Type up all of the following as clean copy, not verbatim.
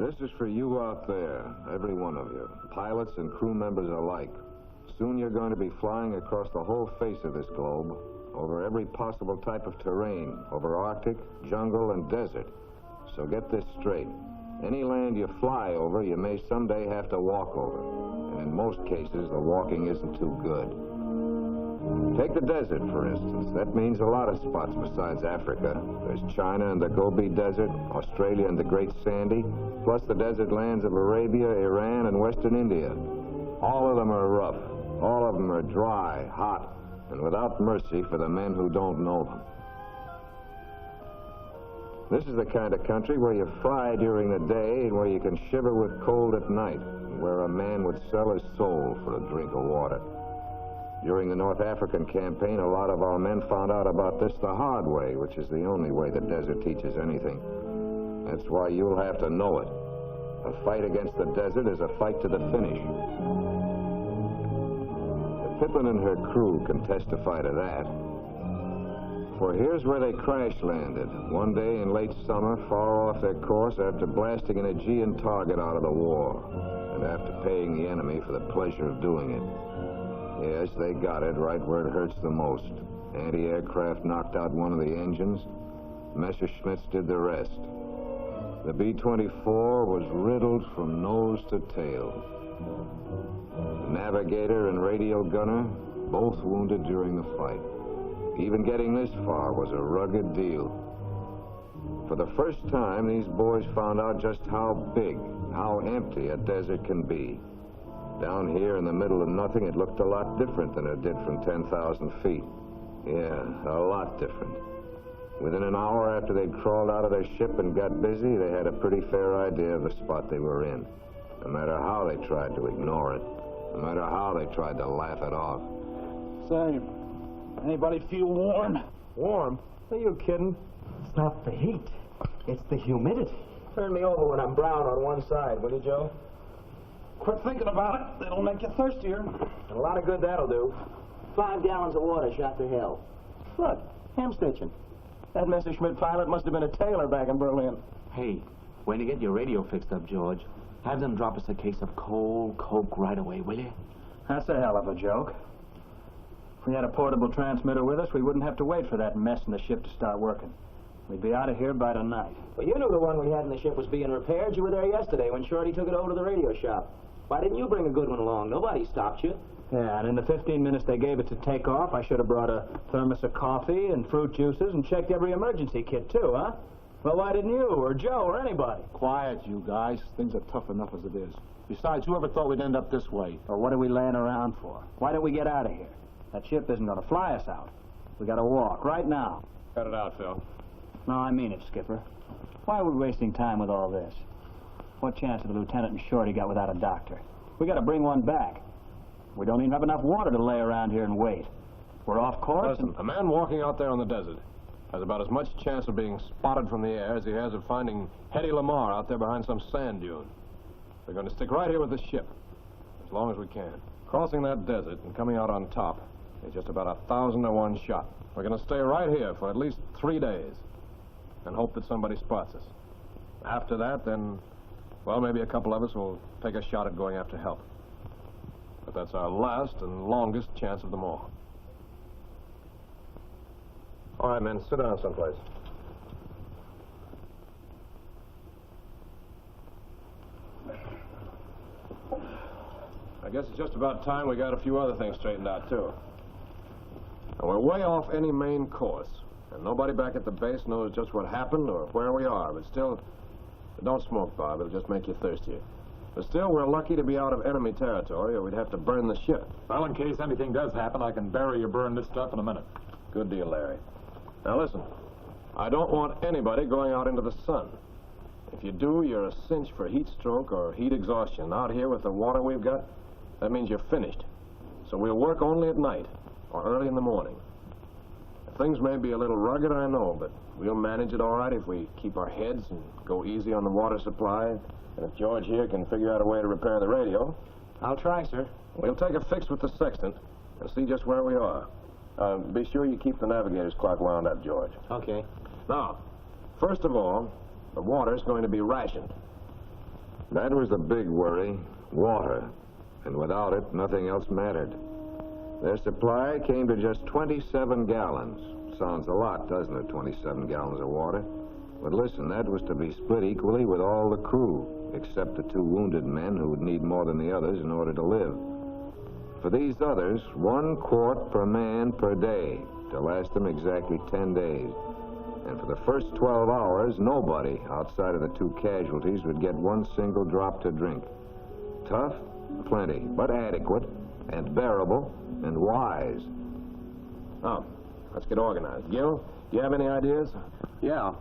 This is for you out there, every one of you, pilots and crew members alike. Soon you're going to be flying across the whole face of this globe, over every possible type of terrain, over Arctic, jungle, and desert. So get this straight. Any land you fly over, you may someday have to walk over. And in most cases, the walking isn't too good. Take the desert, for instance. That means a lot of spots besides Africa. There's China and the Gobi Desert, Australia and the Great Sandy, plus the desert lands of Arabia, Iran, and Western India. All of them are rough. All of them are dry, hot, and without mercy for the men who don't know them. This is the kind of country where you fry during the day and where you can shiver with cold at night, and where a man would sell his soul for a drink of water. During the North African campaign, a lot of our men found out about this the hard way, which is the only way the desert teaches anything. That's why you'll have to know it. A fight against the desert is a fight to the finish. Pippin and her crew can testify to that. For here's where they crash landed, one day in late summer, far off their course after blasting an Aegean target out of the war, and after paying the enemy for the pleasure of doing it. Yes, they got it right where it hurts the most. Anti-aircraft knocked out one of the engines. Messerschmitts did the rest. The B-24 was riddled from nose to tail. The navigator and radio gunner, both wounded during the fight. Even getting this far was a rugged deal. For the first time, these boys found out just how big, how empty a desert can be. Down here in the middle of nothing, it looked a lot different than it did from 10,000 feet. Yeah, a lot different. Within an hour after they'd crawled out of their ship and got busy, they had a pretty fair idea of the spot they were in. No matter how they tried to ignore it, no matter how they tried to laugh it off. Say, anybody feel warm? Warm? Are you kidding? It's not the heat. It's the humidity. Turn me over when I'm brown on one side, will you, Joe? Quit thinking about it. It'll make you thirstier. And a lot of good that'll do. 5 gallons of water shot to hell. Look, hem stitching. That Messerschmitt pilot must have been a tailor back in Berlin. Hey, when you get your radio fixed up, George, have them drop us a case of cold Coke right away, will you? That's a hell of a joke. If we had a portable transmitter with us, we wouldn't have to wait for that mess in the ship to start working. We'd be out of here by tonight. Well, you knew the one we had in the ship was being repaired. You were there yesterday when Shorty took it over to the radio shop. Why didn't you bring a good one along? Nobody stopped you. Yeah, and in the 15 minutes they gave it to take off, I should have brought a thermos of coffee and fruit juices and checked every emergency kit, too, huh? Well, why didn't you, or Joe, or anybody? Quiet, you guys. Things are tough enough as it is. Besides, whoever thought we'd end up this way? Well, what are we laying around for? Why don't we get out of here? That ship isn't going to fly us out. We got to walk right now. Cut it out, Phil. No, I mean it, Skipper. Why are we wasting time with all this? What chance have the lieutenant and Shorty got without a doctor? We got to bring one back. We don't even have enough water to lay around here and wait. We're off course. Listen, a man walking out there on the desert has about as much chance of being spotted from the air as he has of finding Hedy Lamarr out there behind some sand dune. We're going to stick right here with the ship, as long as we can. Crossing that desert and coming out on top is just about 1,000 to 1 shot. We're going to stay right here for at least 3 days and hope that somebody spots us. After that, then, well, maybe a couple of us will take a shot at going after help. But that's our last and longest chance of them all. All right, men, sit down someplace. I guess it's just about time we got a few other things straightened out, too. Now, we're way off any main course, and nobody back at the base knows just what happened or where we are, but still, don't smoke, Bob. It'll just make you thirstier. But still, we're lucky to be out of enemy territory, or we'd have to burn the ship. Well, in case anything does happen, I can bury or burn this stuff in a minute. Good deal, Larry. Now, listen. I don't want anybody going out into the sun. If you do, you're a cinch for heat stroke or heat exhaustion. Out here with the water we've got, that means you're finished. So we'll work only at night or early in the morning. Things may be a little rugged, I know, but we'll manage it all right if we keep our heads and go easy on the water supply. And if George here can figure out a way to repair the radio... I'll try, sir. We'll take a fix with the sextant and see just where we are. Be sure you keep the navigator's clock wound up, George. Okay. Now, first of all, the water's going to be rationed. That was the big worry, water. And without it, nothing else mattered. Their supply came to just 27 gallons. Sounds a lot, doesn't it, 27 gallons of water? But listen, that was to be split equally with all the crew, except the 2 wounded men who would need more than the others in order to live. For these others, 1 quart per man per day to last them exactly 10 days. And for the first 12 hours, nobody outside of the 2 casualties would get 1 single drop to drink. Tough? Plenty, but adequate, and bearable, and wise. Oh, let's get organized. Gil, do you have any ideas? Yeah.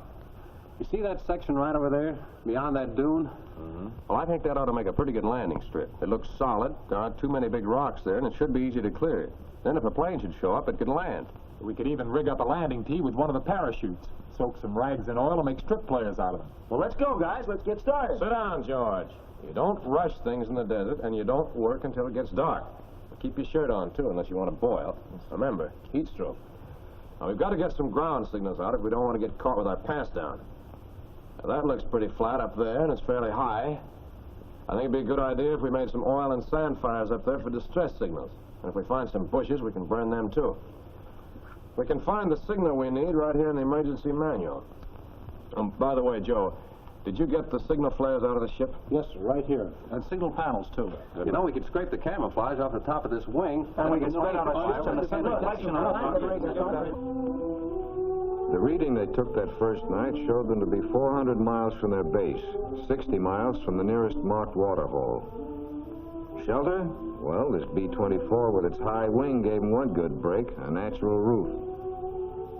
You see that section right over there, beyond that dune? Mm-hmm. Well, I think that ought to make a pretty good landing strip. It looks solid. There aren't too many big rocks there, and it should be easy to clear. Then if a plane should show up, it could land. We could even rig up a landing tee with one of the parachutes. Soak some rags in oil and make strip players out of them. Well, let's go, guys. Let's get started. Sit down, George. You don't rush things in the desert, and you don't work until it gets dark. Keep your shirt on, too, unless you want to boil. Remember, heat stroke. Now, we've got to get some ground signals out if we don't want to get caught with our pants down. Now, that looks pretty flat up there, and it's fairly high. I think it'd be a good idea if we made some oil and sand fires up there for distress signals. And if we find some bushes, we can burn them, too. We can find the signal we need right here in the emergency manual. By the way, Joe, did you get the signal flares out of the ship? Yes, sir, right here. And signal panels, too. Good. You know, we could scrape the camouflage off the top of this wing. And we can spread out our ships on the center. The reading they took that first night showed them to be 400 miles from their base, 60 miles from the nearest marked waterhole. Shelter? Well, this B-24 with its high wing gave them one good break, a natural roof.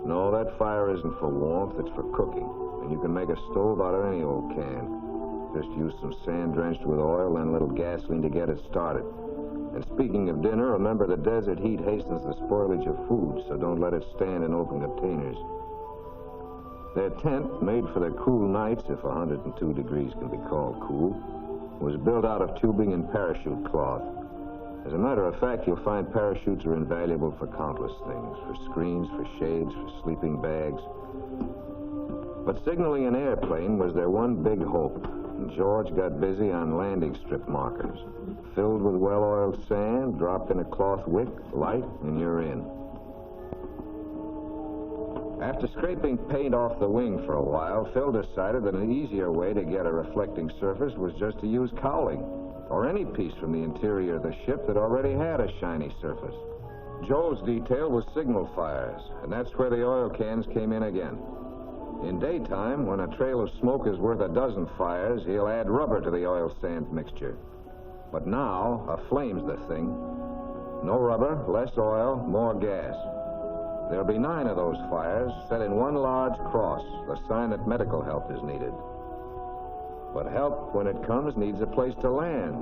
No, that fire isn't for warmth, it's for cooking. And you can make a stove out of any old can. Just use some sand drenched with oil and a little gasoline to get it started. And speaking of dinner, remember the desert heat hastens the spoilage of food, so don't let it stand in open containers. Their tent, made for the cool nights, if 102 degrees can be called cool, was built out of tubing and parachute cloth. As a matter of fact, you'll find parachutes are invaluable for countless things, for screens, for shades, for sleeping bags. But signaling an airplane was their one big hope, and George got busy on landing strip markers. Filled with well-oiled sand, dropped in a cloth wick, light, and you're in. After scraping paint off the wing for a while, Phil decided that an easier way to get a reflecting surface was just to use cowling, or any piece from the interior of the ship that already had a shiny surface. Joe's detail was signal fires, and that's where the oil cans came in again. In daytime, when a trail of smoke is worth a dozen fires, he'll add rubber to the oil-sand mixture. But now, a flame's the thing. No rubber, less oil, more gas. There'll be 9 of those fires set in one large cross, the sign that medical help is needed. But help, when it comes, needs a place to land.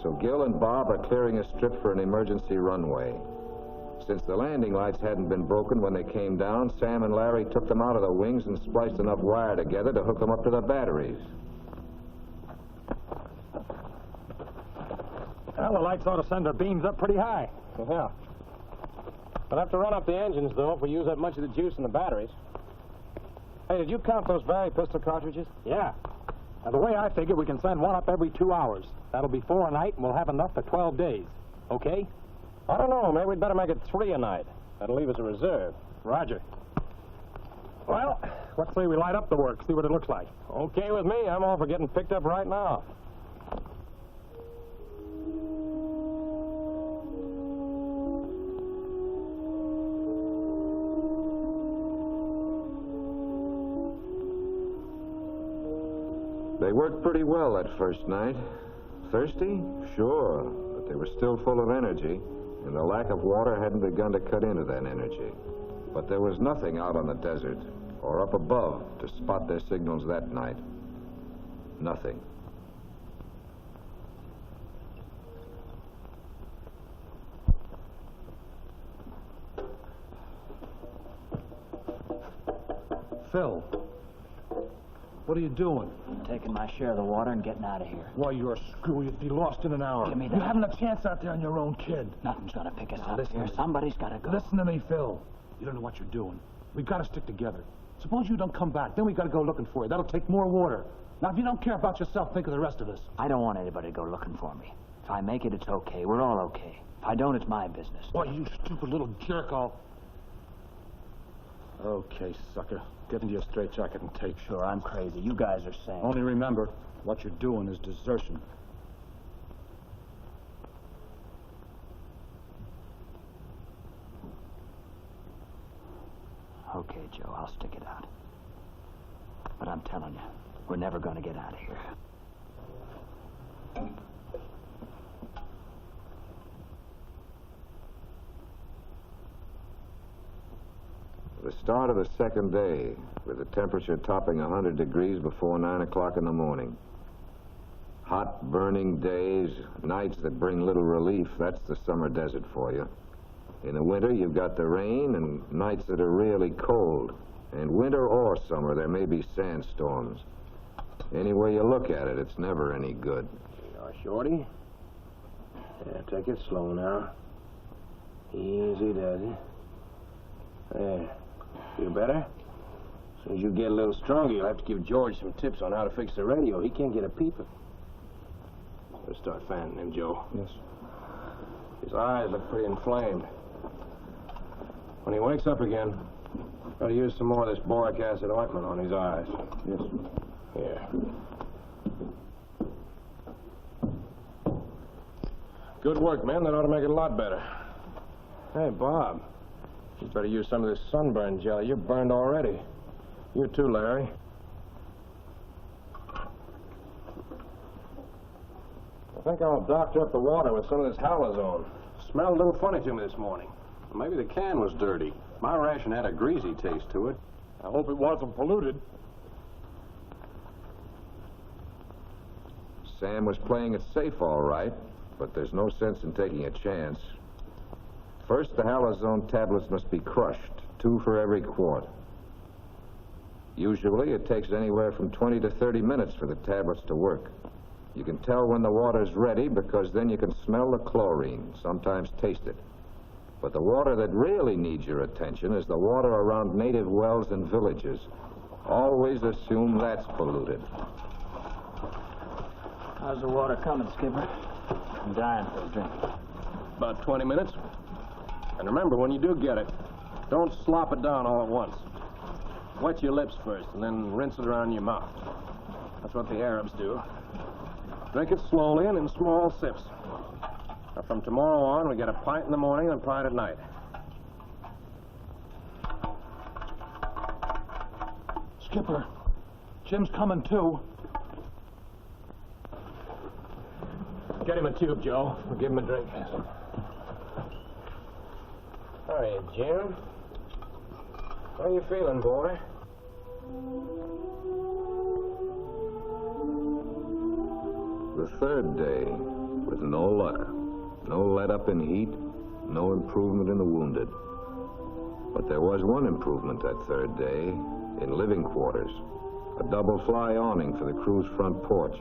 So Gil and Bob are clearing a strip for an emergency runway. Since the landing lights hadn't been broken when they came down, Sam and Larry took them out of the wings and spliced enough wire together to hook them up to the batteries. Well, the lights ought to send their beams up pretty high. Yeah. We'll have to run up the engines, though, if we use up much of the juice in the batteries. Hey, did you count those Barry pistol cartridges? Yeah. Now, the way I figure, we can send one up every 2 hours. That'll be 4 a night, and we'll have enough for 12 days. Okay? I don't know. Maybe we'd better make it 3 a night. That'll leave us a reserve. Roger. Well, let's say we light up the work, see what it looks like. Okay with me. I'm all for getting picked up right now. They worked pretty well that first night. Thirsty? Sure, but they were still full of energy, and the lack of water hadn't begun to cut into that energy. But there was nothing out on the desert, or up above, to spot their signals that night. Nothing. Phil, what are you doing? Taking my share of the water and getting out of here. Why, you're a screw. You'd be lost in an hour. Give me that. You haven't a chance out there on your own, kid. Nothing's gonna pick us up listen here. to me. Somebody's gotta go. Listen to me, Phil. You don't know what you're doing. We've got to stick together. Suppose you don't come back. Then we got to go looking for you. That'll take more water. Now, if you don't care about yourself, think of the rest of us. I don't want anybody to go looking for me. If I make it, it's okay. We're all okay. If I don't, it's my business. Boy, you stupid little jerk, Okay, sucker. Get into your straitjacket and take. Sure, I'm crazy. You guys are sane. Only remember, what you're doing is desertion. Okay, Joe, I'll stick it out. But I'm telling you, we're never going to get out of here. The start of the second day, with the temperature topping 100 degrees before 9 o'clock in the morning. Hot, burning days, nights that bring little relief. That's the summer desert for you. In the winter, you've got the rain and nights that are really cold. And winter or summer, there may be sandstorms. Any way you look at it, it's never any good. Shorty. Yeah, take it slow now. Easy does it. There. Feel better? As soon as you get a little stronger, you'll have to give George some tips on how to fix the radio. He can't get a peep. Let's start fanning him, Joe. Yes. His eyes look pretty inflamed. When he wakes up again, gotta use some more of this boric acid ointment on his eyes. Yes. Here. Good work, man. That ought to make it a lot better. Hey, Bob. You better use some of this sunburn jelly. You're burned already. You too, Larry. I think I'll doctor up the water with some of this halazone. Smelled a little funny to me this morning. Maybe the can was dirty. My ration had a greasy taste to it. I hope it wasn't polluted. Sam was playing it safe, all right, but there's no sense in taking a chance. First, the halazone tablets must be crushed, 2 for every quart. Usually, it takes anywhere from 20 to 30 minutes for the tablets to work. You can tell when the water's ready because then you can smell the chlorine, sometimes taste it. But the water that really needs your attention is the water around native wells and villages. Always assume that's polluted. How's the water coming, Skipper? I'm dying for a drink. About 20 minutes. And remember, when you do get it, don't slop it down all at once. Wet your lips first, and then rinse it around your mouth. That's what the Arabs do. Drink it slowly and in small sips. Now, from tomorrow on, we get a pint in the morning and a pint at night. Skipper, Jim's coming too. Get him a tube, Joe. We'll give him a drink. All right, Jim. How are you feeling, boy? The third day, with no luck, no let-up in heat, no improvement in the wounded. But there was one improvement that third day, in living quarters. A double fly awning for the crew's front porch.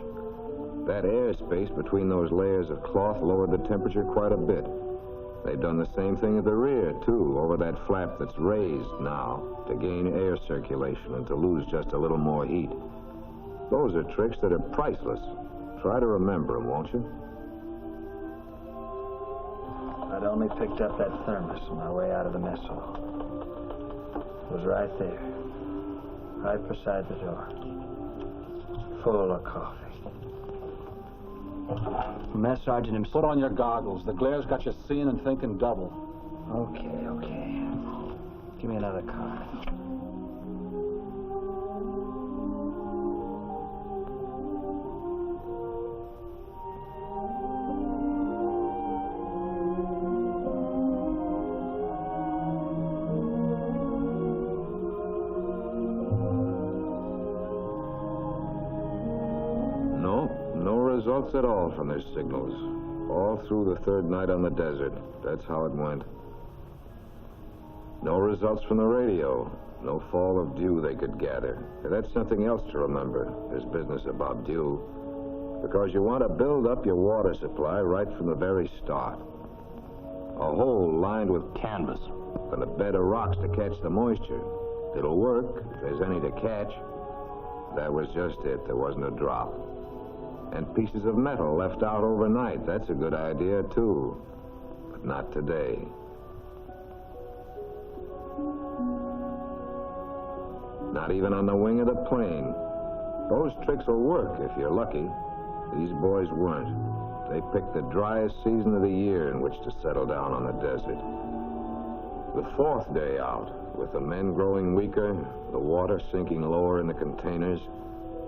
That airspace between those layers of cloth lowered the temperature quite a bit. They've done the same thing at the rear, too, over that flap that's raised now to gain air circulation and to lose just a little more heat. Those are tricks that are priceless. Try to remember them, won't you? I'd only picked up that thermos on my way out of the mess hall. It was right there, right beside the door, full of coffee. Mess Sergeant himself. Put on your goggles. The glare's got you seeing and thinking double. Okay. Give me another card. Results at all from their signals. All through the third night on the desert. That's how it went. No results from the radio. No fall of dew they could gather. And that's something else to remember, this business about dew. Because you want to build up your water supply right from the very start. A hole lined with canvas and a bed of rocks to catch the moisture. It'll work if there's any to catch. That was just it. There wasn't a drop. And pieces of metal left out overnight. That's a good idea, too. But not today. Not even on the wing of the plane. Those tricks will work if you're lucky. These boys weren't. They picked the driest season of the year in which to settle down on the desert. The fourth day out, with the men growing weaker, the water sinking lower in the containers,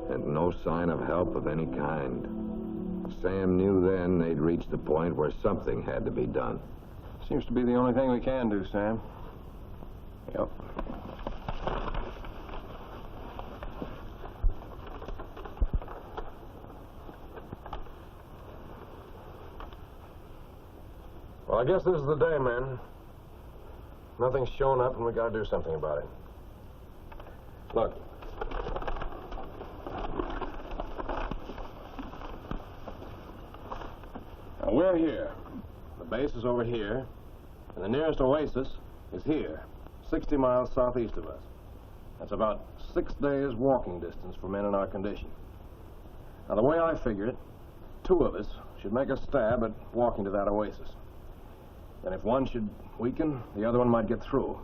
and no sign of help of any kind. Sam knew then they'd reached the point where something had to be done. Seems to be the only thing we can do, Sam. Yep. Well, I guess this is the day, man. Nothing's shown up, and we gotta do something about it. Look. Now, we're here. The base is over here, and the nearest oasis is here, 60 miles southeast of us. That's about 6 days' walking distance for men in our condition. Now, the way I figure it, 2 of us should make a stab at walking to that oasis. Then if one should weaken, the other one might get through.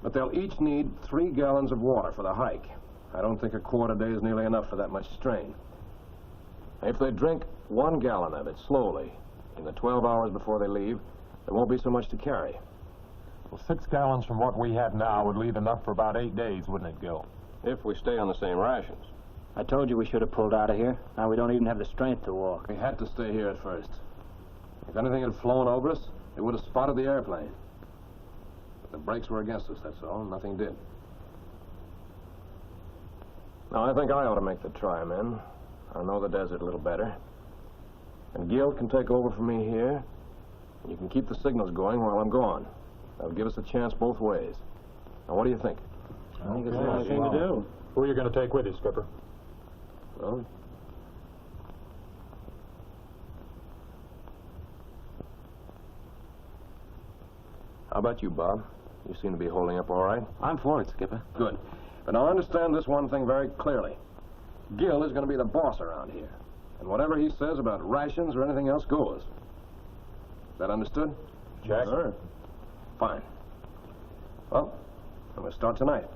But they'll each need 3 gallons of water for the hike. I don't think a quart a day is nearly enough for that much strain. If they drink 1 gallon of it slowly, in the 12 hours before they leave, there won't be so much to carry. Well, 6 gallons from what we have now would leave enough for about 8 days, wouldn't it, Gil? If we stay on the same rations. I told you we should have pulled out of here. Now we don't even have the strength to walk. We had to stay here at first. If anything had flown over us, it would have spotted the airplane. But the brakes were against us, that's all. Nothing did. Now, I think I ought to make the try, men. I know the desert a little better. And Gil can take over for me here. And you can keep the signals going while I'm gone. That'll give us a chance both ways. Now, what do you think? I think it's the right thing to do. Who are you going to take with you, Skipper? Well, how about you, Bob? You seem to be holding up all right. I'm for it, Skipper. Good. But now understand this one thing very clearly. Gil is going to be the boss around here. And whatever he says about rations or anything else goes. Is that understood? Jack? Sure. Fine. Well, I'm going to start tonight.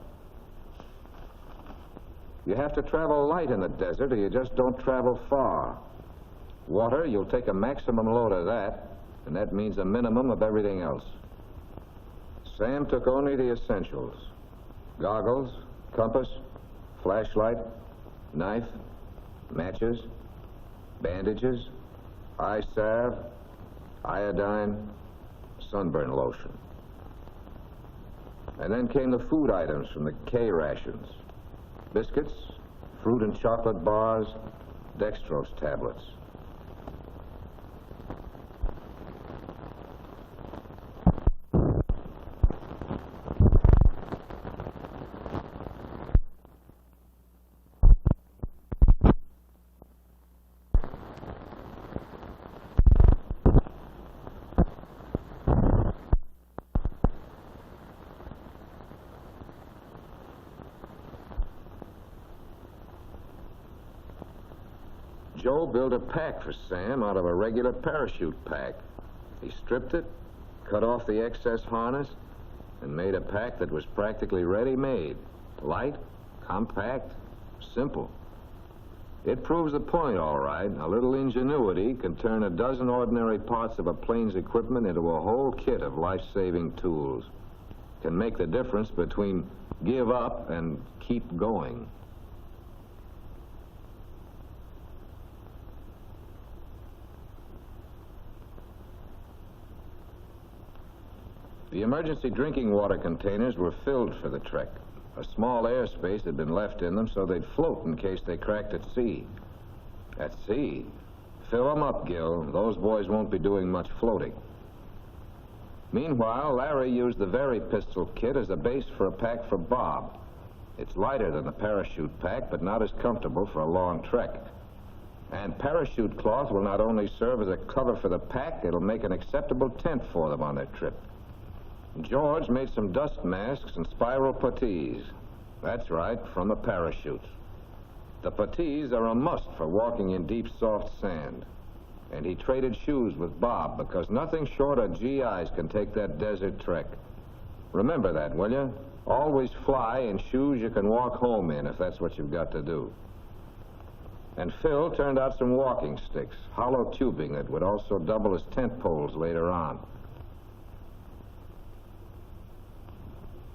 You have to travel light in the desert, or you just don't travel far. Water, you'll take a maximum load of that, and that means a minimum of everything else. Sam took only the essentials. Goggles, compass, flashlight, knife, matches, bandages, eye salve, iodine, sunburn lotion. And then came the food items from the K rations. Biscuits, fruit and chocolate bars, dextrose tablets. Joe built a pack for Sam out of a regular parachute pack. He stripped it, cut off the excess harness, and made a pack that was practically ready-made. Light, compact, simple. It proves the point, all right. A little ingenuity can turn a dozen ordinary parts of a plane's equipment into a whole kit of life-saving tools. Can make the difference between give up and keep going. The emergency drinking water containers were filled for the trek. A small airspace had been left in them so they'd float in case they cracked at sea. At sea? Fill them up, Gil. Those boys won't be doing much floating. Meanwhile, Larry used the Very pistol kit as a base for a pack for Bob. It's lighter than the parachute pack, but not as comfortable for a long trek. And parachute cloth will not only serve as a cover for the pack, it'll make an acceptable tent for them on their trip. George made some dust masks and spiral puttees. That's right, from the parachutes. The puttees are a must for walking in deep, soft sand. And he traded shoes with Bob because nothing short of GIs can take that desert trek. Remember that, will you? Always fly in shoes you can walk home in if that's what you've got to do. And Phil turned out some walking sticks, hollow tubing that would also double as tent poles later on.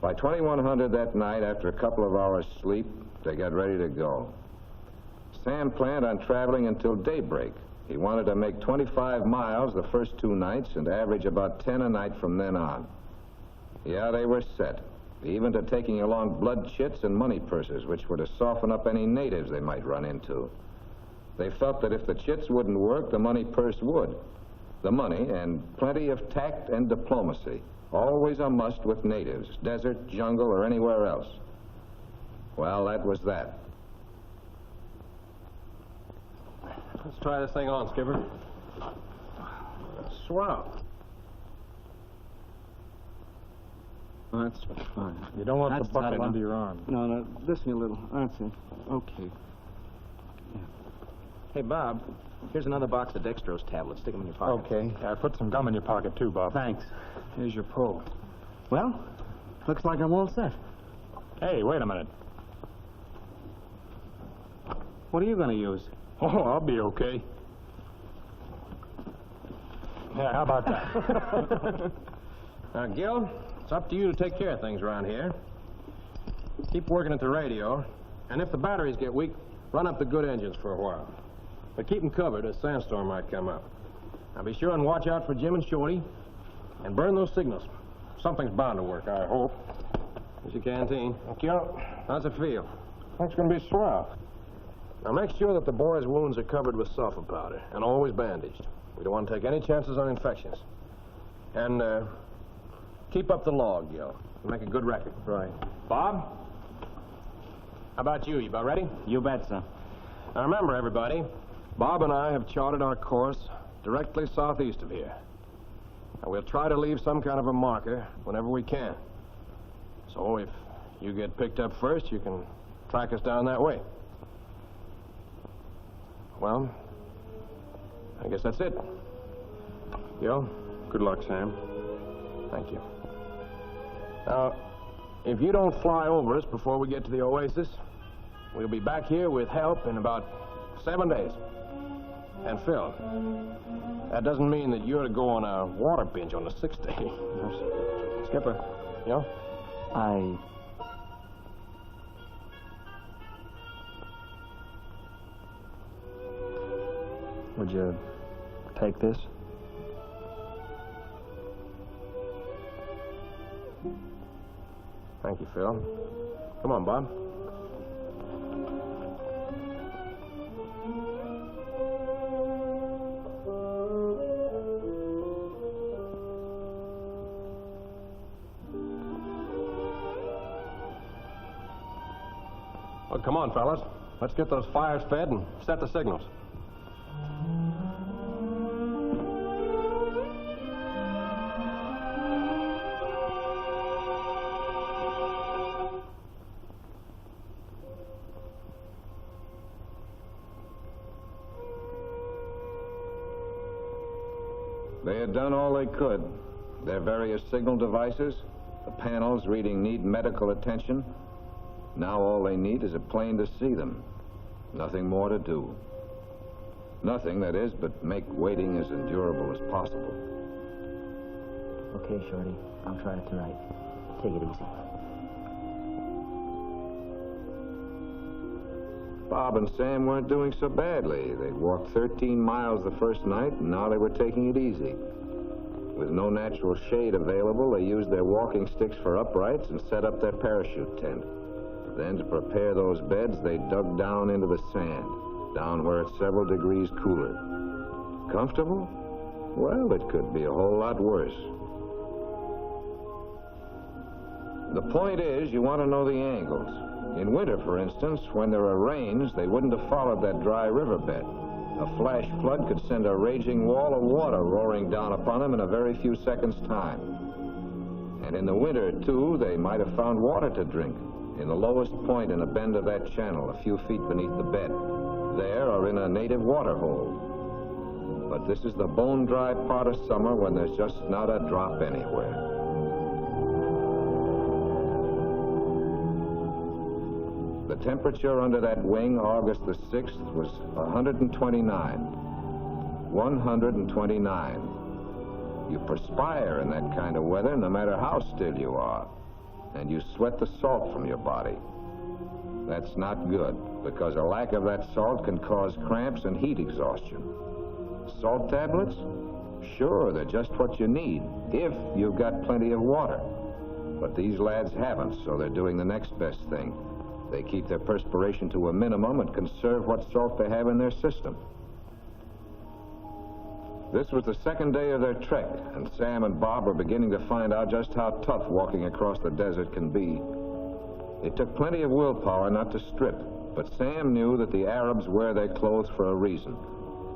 By 2100 that night, after a couple of hours' sleep, they got ready to go. Sam planned on traveling until daybreak. He wanted to make 25 miles the first 2 nights and average about 10 a night from then on. Yeah, they were set, even to taking along blood chits and money purses, which were to soften up any natives they might run into. They felt that if the chits wouldn't work, the money purse would. The money and plenty of tact and diplomacy, always a must with natives, desert, jungle, or anywhere else. Well, that was that. Let's try this thing on, Skipper. Swell. Oh, that's fine. You don't want That's the bucket tight enough. under your arm. No, no, listen a little. That's it. Okay. Hey, Bob, here's another box of dextrose tablets. Stick them in your pocket. Okay. Put some gum in your pocket, too, Bob. Thanks. Here's your pull. Well, looks like I'm all set. Hey, wait a minute. What are you going to use? Oh, I'll be okay. Yeah, how about that? Now, Gil, it's up to you to take care of things around here. Keep working at the radio, and if the batteries get weak, run up the good engines for a while. But keep them covered, a sandstorm might come up. Now, be sure and watch out for Jim and Shorty, and burn those signals. Something's bound to work, I hope. Here's your canteen. Thank you. How's it feel? That's going to be swell. Now, make sure that the boys' wounds are covered with sulfur powder, and always bandaged. We don't want to take any chances on infections. And, keep up the log, Gil. Make a good record. Right. Bob? How about you? You about ready? You bet, son. Now, remember, everybody, Bob and I have charted our course directly southeast of here. Now, we'll try to leave some kind of a marker whenever we can. So if you get picked up first, you can track us down that way. Well, I guess that's it. Gil? Good luck, Sam. Thank you. Now, if you don't fly over us before we get to the oasis, we'll be back here with help in about 7 days. And Phil, that doesn't mean that you're to go on a water binge on the 6th day. Skipper, Yeah? would you take this? Thank you, Phil. Come on, Bob. Well, come on, fellas. Let's get those fires fed and set the signals. They had done all they could. Their various signal devices, the panels reading need medical attention. Now all they need is a plane to see them. Nothing more to do. Nothing, that is, but make waiting as endurable as possible. Okay, Shorty. I'll try it tonight. Take it easy. Bob and Sam weren't doing so badly. They'd walked 13 miles the first night, and now they were taking it easy. With no natural shade available, they used their walking sticks for uprights and set up their parachute tent. Then, to prepare those beds, they dug down into the sand, down where it's several degrees cooler. Comfortable? Well, it could be a whole lot worse. The point is, you want to know the angles. In winter, for instance, when there are rains, they wouldn't have followed that dry riverbed. A flash flood could send a raging wall of water roaring down upon them in a very few seconds' time. And in the winter, too, they might have found water to drink. in the lowest point in a bend of that channel, a few feet beneath the bed. There or in a native water hole. But this is the bone-dry part of summer when there's just not a drop anywhere. The temperature under that wing, August the 6th, was 129. 129. You perspire in that kind of weather no matter how still you are. And you sweat the salt from your body. That's not good, because a lack of that salt can cause cramps and heat exhaustion. Salt tablets? Sure, they're just what you need, if you've got plenty of water. But these lads haven't, so they're doing the next best thing. They keep their perspiration to a minimum and conserve what salt they have in their system. This was the second day of their trek, and Sam and Bob were beginning to find out just how tough walking across the desert can be. It took plenty of willpower not to strip, but Sam knew that the Arabs wear their clothes for a reason.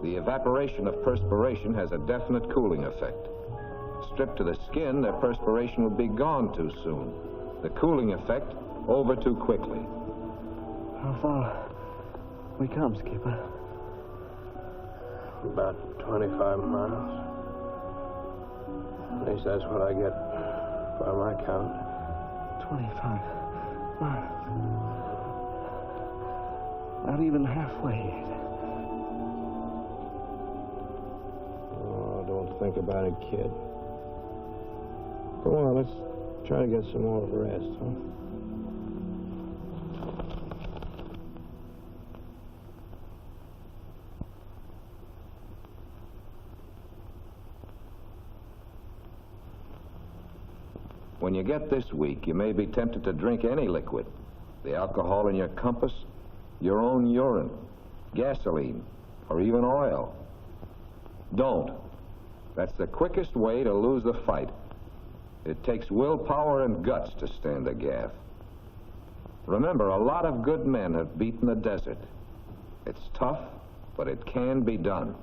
The evaporation of perspiration has a definite cooling effect. Stripped to the skin, their perspiration would be gone too soon. The cooling effect over too quickly. How far we come, Skipper? About 25 miles. At least that's what I get by my count. 25 miles. Not even halfway yet. Oh, don't think about it, kid. Come on, let's try to get some more rest, huh? When you get this weak, you may be tempted to drink any liquid. The alcohol in your compass, your own urine, gasoline, or even oil. Don't. That's the quickest way to lose the fight. It takes willpower and guts to stand a gaff. Remember, a lot of good men have beaten the desert. It's tough, but it can be done.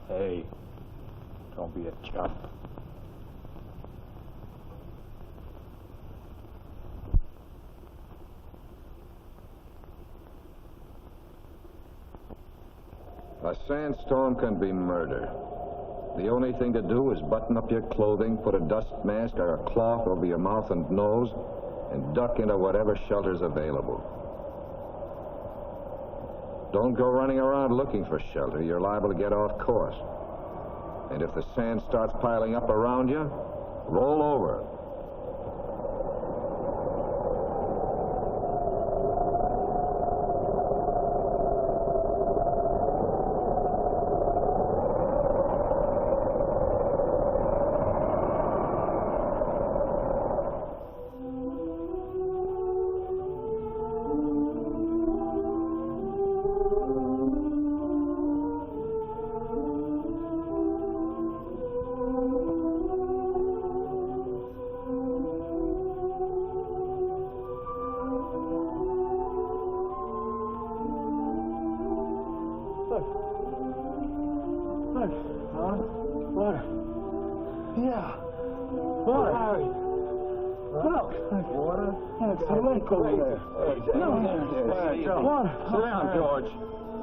Hey, don't be a chump. A sandstorm can be murder. The only thing to do is button up your clothing, put a dust mask or a cloth over your mouth and nose, and duck into whatever shelter's available. Don't go running around looking for shelter. You're liable to get off course. And if the sand starts piling up around you, roll over.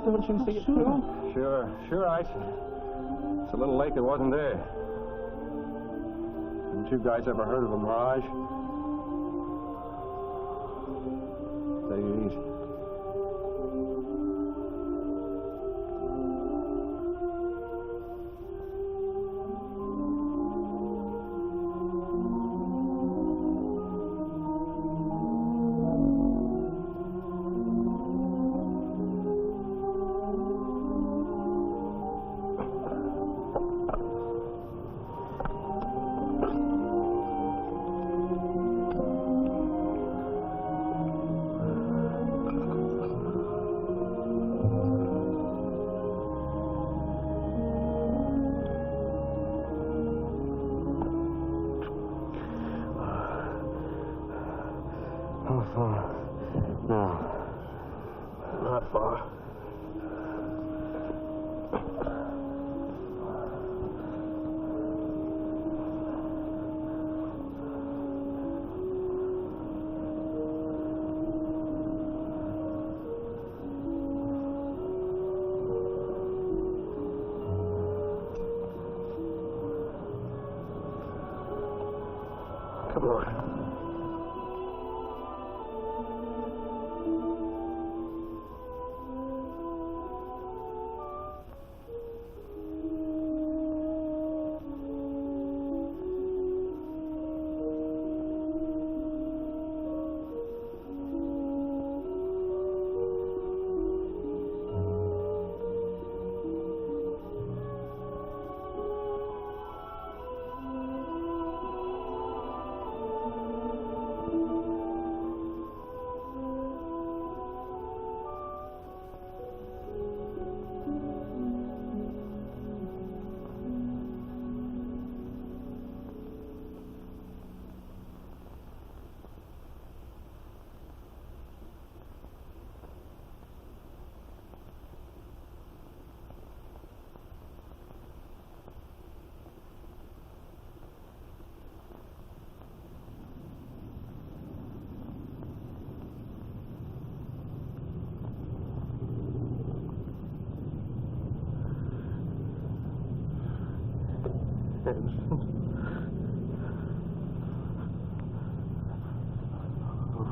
Don't you see it too? Sure, Ice. It's a little lake that wasn't there. Haven't you guys ever heard of a mirage? Take it easy. How far? No. Not far.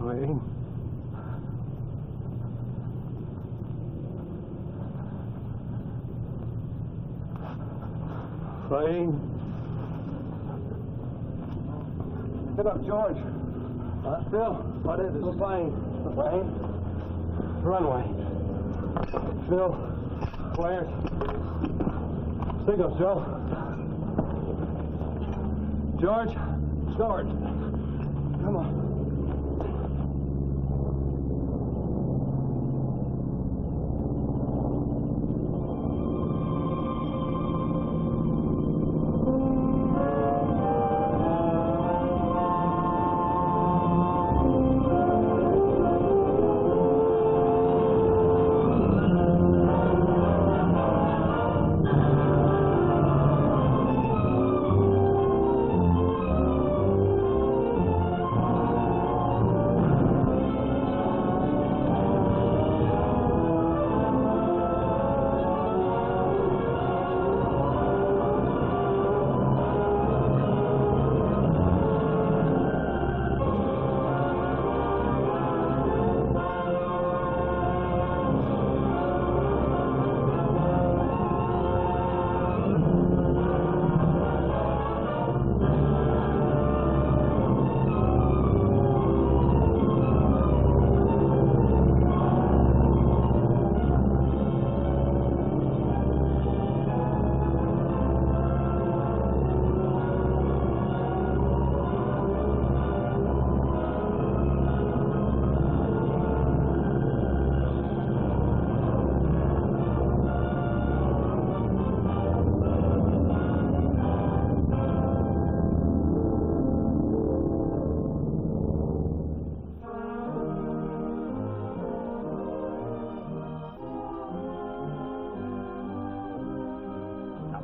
Wayne. Wayne. Get up, George. Bill, what is it? The plane. The plane? Runway. Bill, flares. Signals, Joe. George. George. Come on.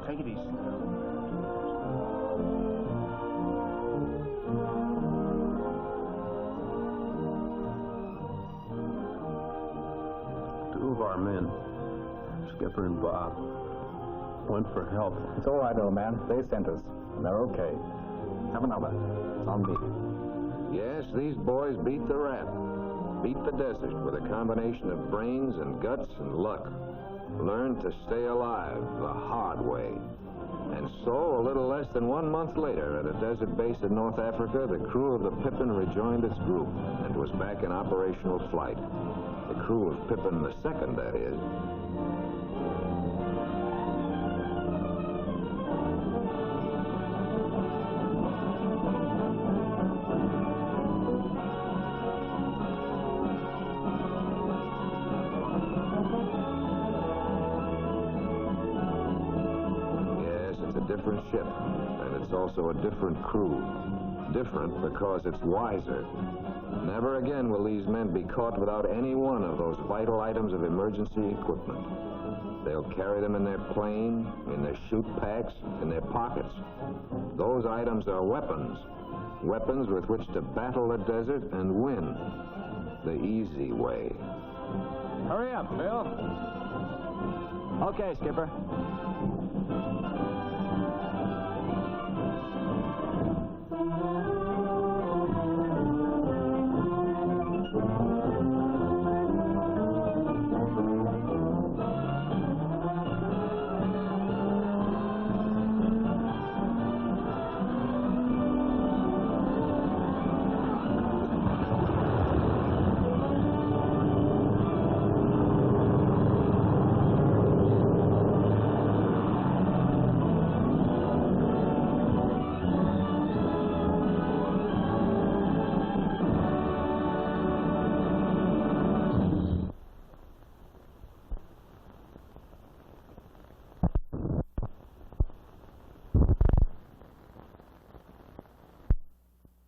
Take it easy. Two of our men, Skipper and Bob, went for help. It's all right, old man. They sent us, and they're okay. Have another. It's on me. Yes, these boys beat the rap. Beat the desert with a combination of brains and guts and luck. Learned to stay alive the hard way. And so, a little less than 1 month later, at a desert base in North Africa, the crew of the Pippin rejoined its group and was back in operational flight. The crew of Pippin II, that is. Different ship, and it's also a different crew. Different because it's wiser. Never again will these men be caught without any one of those vital items of emergency equipment. They'll carry them in their plane, in their chute packs, in their pockets. Those items are weapons. Weapons with which to battle the desert and win. The easy way. Hurry up, Bill. Okay, Skipper.